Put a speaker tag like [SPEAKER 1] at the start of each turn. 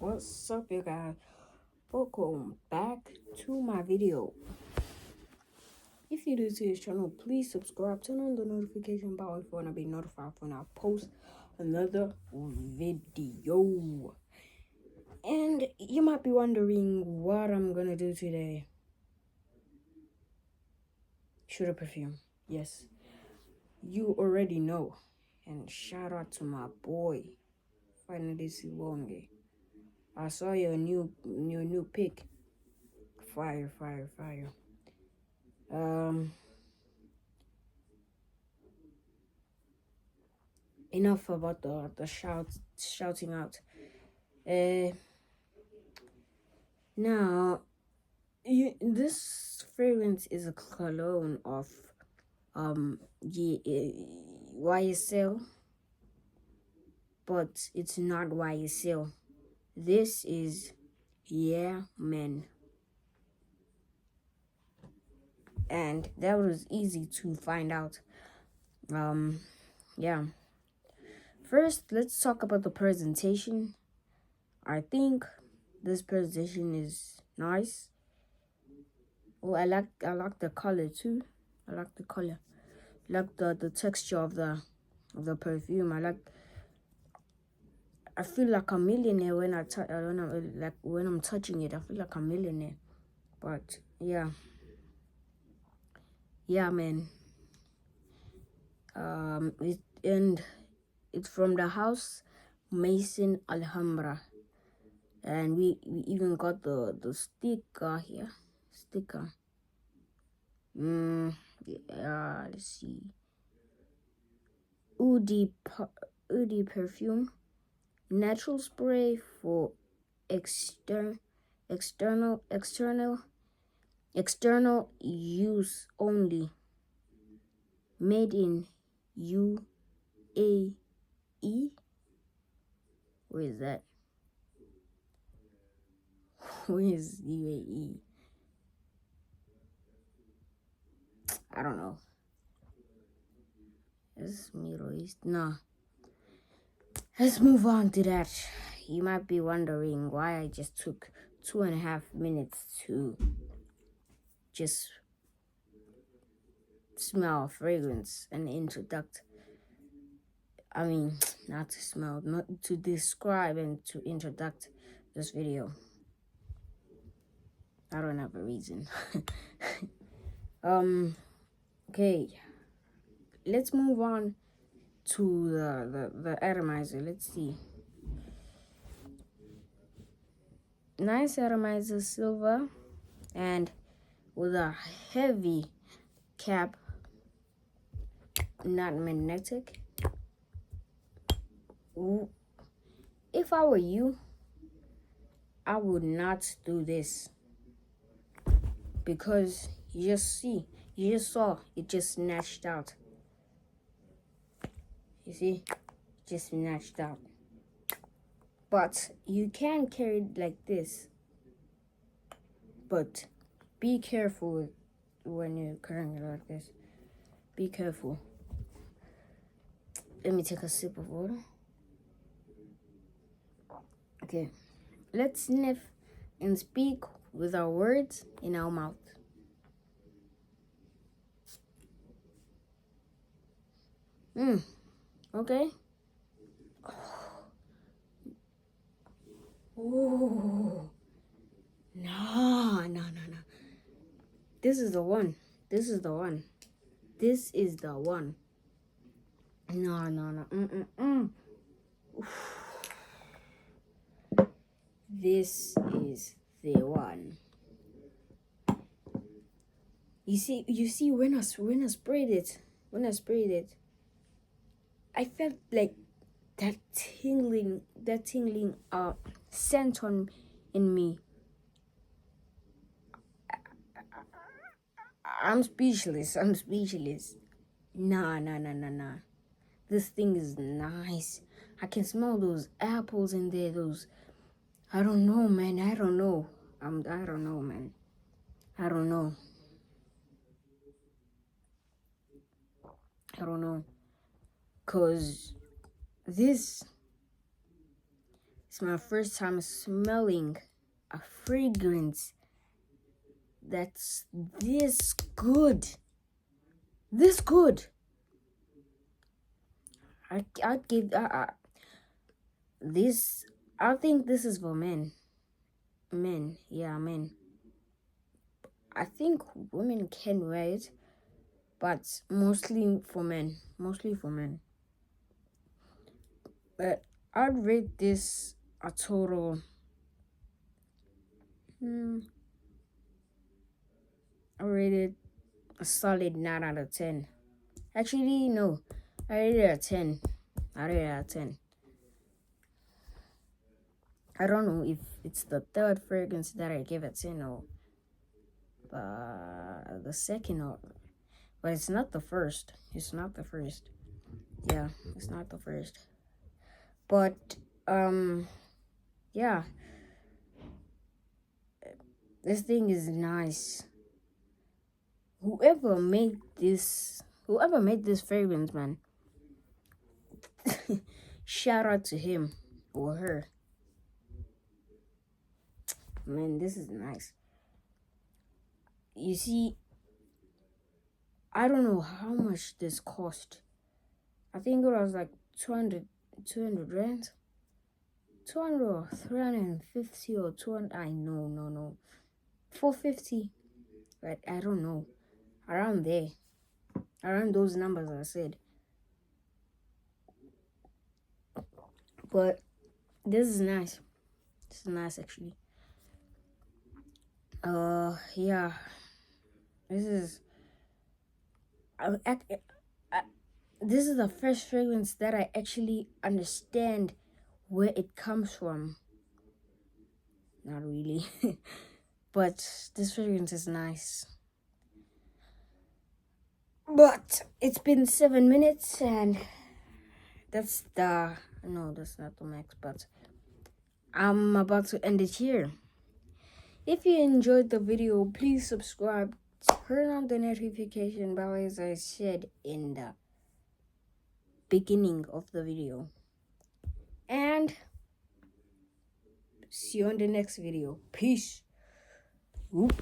[SPEAKER 1] What's up, you guys? Welcome back to my video. If you're new to this channel, please subscribe, turn on the notification bell if you want to be notified when I post another video. And you might be wondering what I'm gonna do today. Shoot a perfume. Yes, you already know. And shout out to my boy, finally Siwonge. I saw your new pic. Fire. Enough about the shouting out. Now, this fragrance is a cologne of YSL, but it's not YSL. This is Men, and that was easy to find out. Yeah. First, let's talk about the presentation. I think this presentation is nice. Oh, I like the color too. I like the color. I like the texture of the perfume. I feel like a millionaire when when I'm touching it. I feel like a millionaire. But yeah, man. It's from the house Mason Alhambra, and we even got the sticker here. Yeah, let's see. Udi perfume, natural spray for external use only. Made in UAE. Where is that? Where is UAE? I don't know. It's Middle East. No. Let's move on to that. You might be wondering why I just took 2.5 minutes to just smell fragrance and not to smell, not to describe and to introduce this video. I don't have a reason. Okay, let's move on to the atomizer. Let's see. Nice atomizer, silver, and with a heavy cap, not magnetic. If I were you, I would not do this, because you just saw it just snatched out. You see, just snatched out. But you can carry it like this, but be careful when you're carrying it like this. Be careful. Let me take a sip of water. Okay, let's sniff and speak with our words in our mouth. Okay. Oh, no. This is the one. No. This is the one. You see when I sprayed it, I felt like that tingling scent in me. I'm speechless. Nah. This thing is nice. I can smell those apples in there. I don't know, man. I don't know, man. I don't know. Cause this It's my first time smelling a fragrance that's this good. This good. I'd give this. I think this is for men. Men, yeah, men. I think women can wear it, but mostly for men. Mostly for men. But I'd rate this a total. I rated a solid 9 out of 10. Actually, no. I rated a 10. I rated a 10. I don't know if it's the third fragrance that I gave a 10 or the second, or but it's not the first. It's not the first. Yeah, it's not the first. But yeah, this thing is nice. Whoever made this fragrance, man, shout out to him or her. Man, this is nice. You see, I don't know how much this cost. I think it was like 200 rand. 200 or 350 or 200. I know, no. 450. But I don't know. Around there. Around those numbers I said. But this is nice. This is nice actually. Yeah. This is this is the first fragrance that I actually understand where it comes from. Not really. But this fragrance is nice. But it's been 7 minutes and that's not the max, but I'm about to end it here. If you enjoyed the video, please subscribe, turn on the notification bell as I said in the beginning of the video, and see you on the next video. Peace. Oop.